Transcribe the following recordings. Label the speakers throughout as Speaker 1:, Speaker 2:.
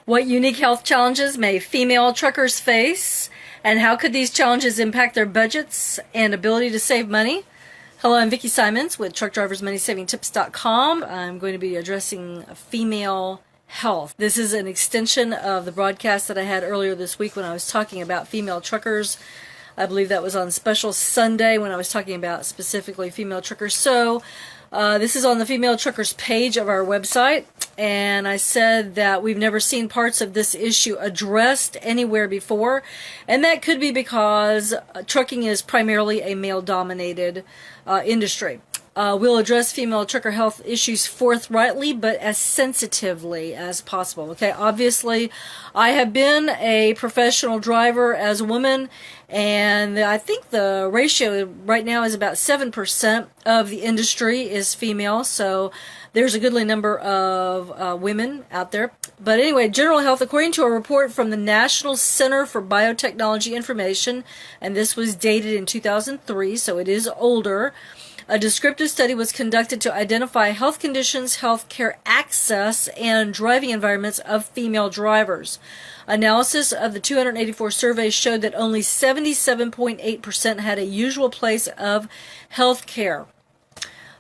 Speaker 1: What unique health challenges may female truckers face, and how could these challenges impact their budgets and ability to save money? Hello, I'm Vicki Simons with TruckDriversMoneySavingTips.com. I'm going to be addressing female health. This is an extension of the broadcast that I had earlier this week when I was talking about female truckers. I believe that was on Special Sunday when I was talking about specifically female truckers. So this is on the female truckers page of our website, and I said that we've never seen parts of this issue addressed anywhere before, and that could be because trucking is primarily a male-dominated industry. We'll address female trucker health issues forthrightly, but as sensitively as possible. Okay, obviously, I have been a professional driver as a woman, and I think the ratio right now is about 7% of the industry is female, so there's a goodly number of women out there. But anyway, general health, according to a report from the National Center for Biotechnology Information, and this was dated in 2003, so it is older. A descriptive study was conducted to identify health conditions, health care access, and driving environments of female drivers. Analysis of the 284 surveys showed that only 77.8% had a usual place of health care.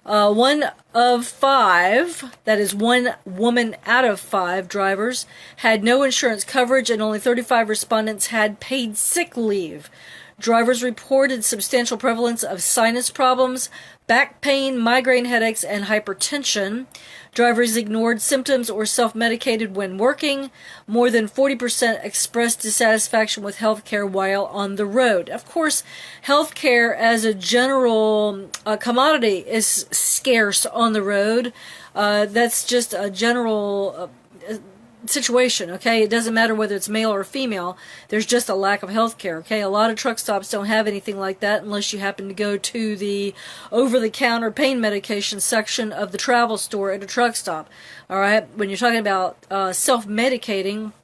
Speaker 1: One of five, that is one woman out of five drivers, had no insurance coverage, and only 35 respondents had paid sick leave. Drivers reported substantial prevalence of sinus problems, back pain, migraine headaches, and hypertension. Drivers ignored symptoms or self-medicated when working. More than 40% expressed dissatisfaction with health care while on the road. Of course, health care as a general commodity is scarce on the road. That's just a general situation, okay? It doesn't matter whether it's male or female. There's just a lack of health care, okay? A lot of truck stops don't have anything like that unless you happen to go to the over-the-counter pain medication section of the travel store at a truck stop, all right? When you're talking about self-medicating,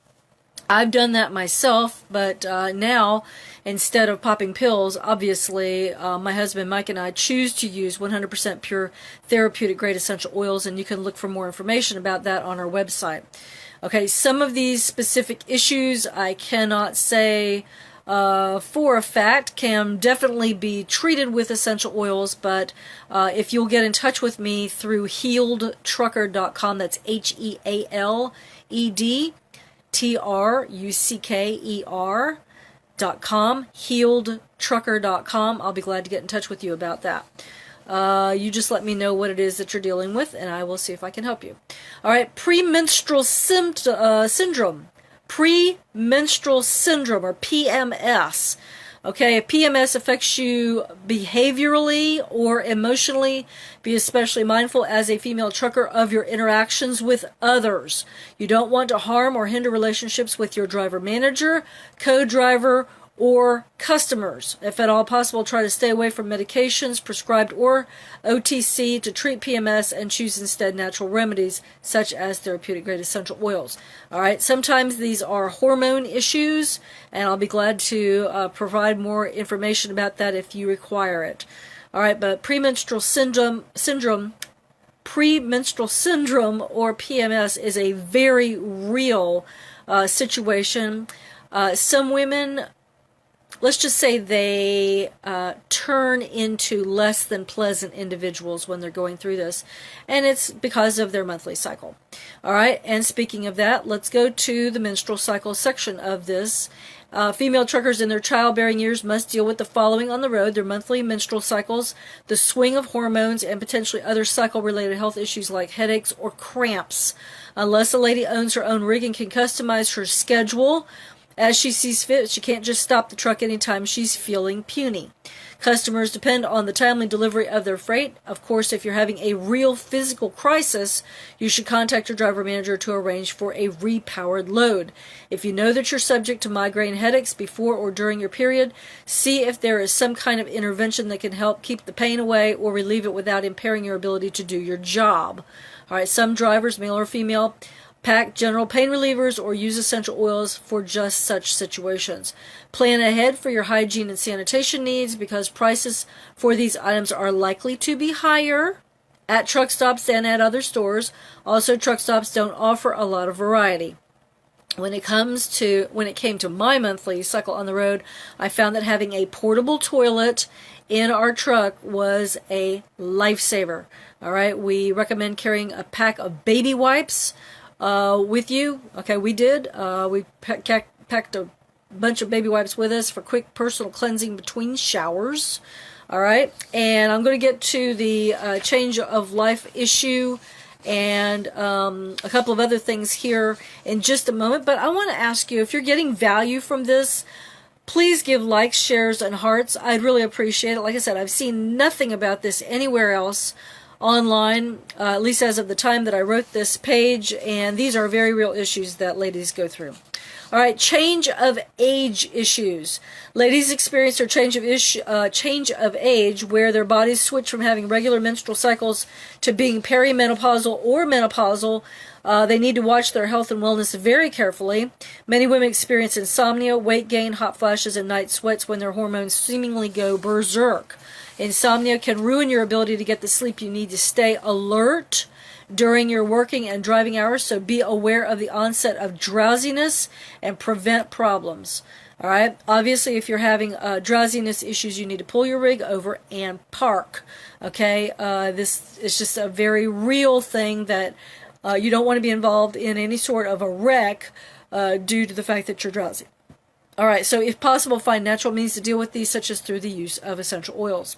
Speaker 1: I've done that myself, but now, instead of popping pills, obviously, my husband Mike and I choose to use 100% pure therapeutic-grade essential oils, and you can look for more information about that on our website. Okay, some of these specific issues I cannot say for a fact can definitely be treated with essential oils, but if you'll get in touch with me through healedtrucker.com, that's HEALEDTRUCKER.com, healedtrucker.com. I'll be glad to get in touch with you about that. You just let me know what it is that you're dealing with, and I will see if I can help you. All right, premenstrual syndrome. Premenstrual syndrome, or PMS. Okay, if PMS affects you behaviorally or emotionally, be especially mindful as a female trucker of your interactions with others. You don't want to harm or hinder relationships with your driver manager, co-driver, or customers. If at all possible, try to stay away from medications, prescribed or OTC, to treat PMS, and choose instead natural remedies such as therapeutic-grade essential oils. All right, sometimes these are hormone issues, and I'll be glad to provide more information about that if you require it. All right, but premenstrual syndrome, or PMS, is a very real situation. Some women, let's just say they turn into less than pleasant individuals when they're going through this, and it's because of their monthly cycle. All right, and speaking of that, let's go to the menstrual cycle section of this. Female truckers in their childbearing years must deal with the following on the road: their monthly menstrual cycles, the swing of hormones, and potentially other cycle-related health issues like headaches or cramps. Unless a lady owns her own rig and can customize her schedule as she sees fit, she can't just stop the truck anytime she's feeling puny. Customers depend on the timely delivery of their freight. Of course, if you're having a real physical crisis, you should contact your driver manager to arrange for a repowered load. If you know that you're subject to migraine headaches before or during your period, see if there is some kind of intervention that can help keep the pain away or relieve it without impairing your ability to do your job. All right, some drivers, male or female, pack general pain relievers or use essential oils for just such situations. Plan ahead for your hygiene and sanitation needs because prices for these items are likely to be higher at truck stops than at other stores. Also, truck stops don't offer a lot of variety. when it came to my monthly cycle on the road, I found that having a portable toilet in our truck was a lifesaver. All right, we recommend carrying a pack of baby wipes with you. Okay, we did. We packed a bunch of baby wipes with us for quick personal cleansing between showers. All right, and I'm going to get to the change of life issue and a couple of other things here in just a moment. But I want to ask you, if you're getting value from this, please give likes, shares, and hearts. I'd really appreciate it. Like I said, I've seen nothing about this anywhere else online, at least as of the time that I wrote this page, and these are very real issues that ladies go through. All right, change of age issues. Ladies experience their change of age, where their bodies switch from having regular menstrual cycles to being perimenopausal or menopausal. They need to watch their health and wellness very carefully. Many women experience insomnia, weight gain, hot flashes, and night sweats when their hormones seemingly go berserk. Insomnia can ruin your ability to get the sleep you need to stay alert during your working and driving hours, so be aware of the onset of drowsiness and prevent problems. All right. Obviously, if you're having drowsiness issues, you need to pull your rig over and park. Okay. This is just a very real thing that you don't want to be involved in any sort of a wreck due to the fact that you're drowsy. All right. So, if possible, find natural means to deal with these, such as through the use of essential oils.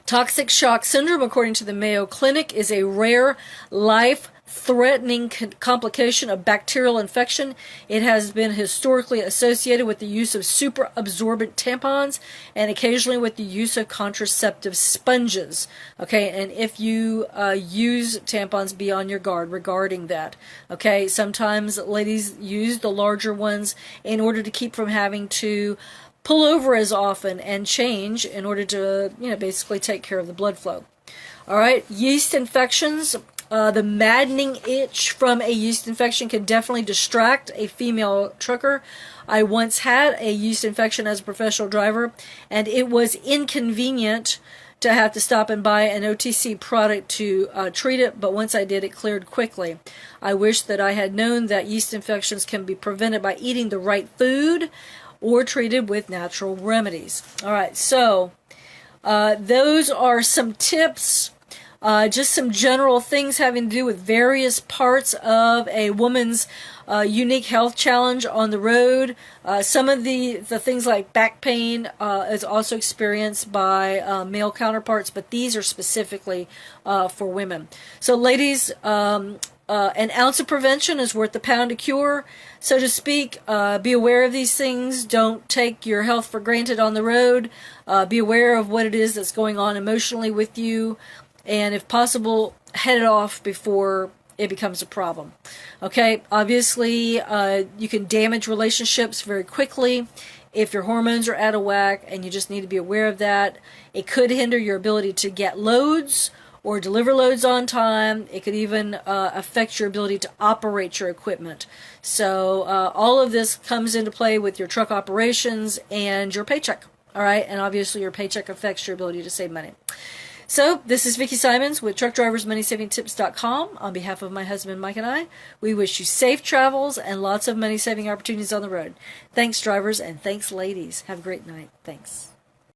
Speaker 1: Toxic shock syndrome, according to the Mayo Clinic, is a rare, life-threatening complication of bacterial infection. It has been historically associated with the use of super-absorbent tampons and occasionally with the use of contraceptive sponges. Okay, and if you use tampons, be on your guard regarding that. Okay, sometimes ladies use the larger ones in order to keep from having to pull over as often and change in order to, basically take care of the blood flow. All right, yeast infections. The maddening itch from a yeast infection can definitely distract a female trucker. I once had a yeast infection as a professional driver, and it was inconvenient to have to stop and buy an OTC product to treat it, but once I did, it cleared quickly. I wish that I had known that yeast infections can be prevented by eating the right food or treated with natural remedies. All right, so those are some tips, just some general things having to do with various parts of a woman's unique health challenge on the road. Some of the things like back pain is also experienced by male counterparts, but these are specifically for women. So ladies, an ounce of prevention is worth a pound of cure, so to speak. Be aware of these things. Don't take your health for granted on the road. Be aware of what it is that's going on emotionally with you, and if possible, head it off before it becomes a problem. Okay, obviously, you can damage relationships very quickly if your hormones are out of whack, and you just need to be aware of that. It could hinder your ability to get loads or deliver loads on time. It could even affect your ability to operate your equipment. So all of this comes into play with your truck operations and your paycheck. All right, and obviously your paycheck affects your ability to save money. So this is Vicki Simons with TruckDriversMoneySavingTips.com. On behalf of my husband Mike and I, we wish you safe travels and lots of money-saving opportunities on the road. Thanks, drivers, and thanks, ladies. Have a great night. Thanks.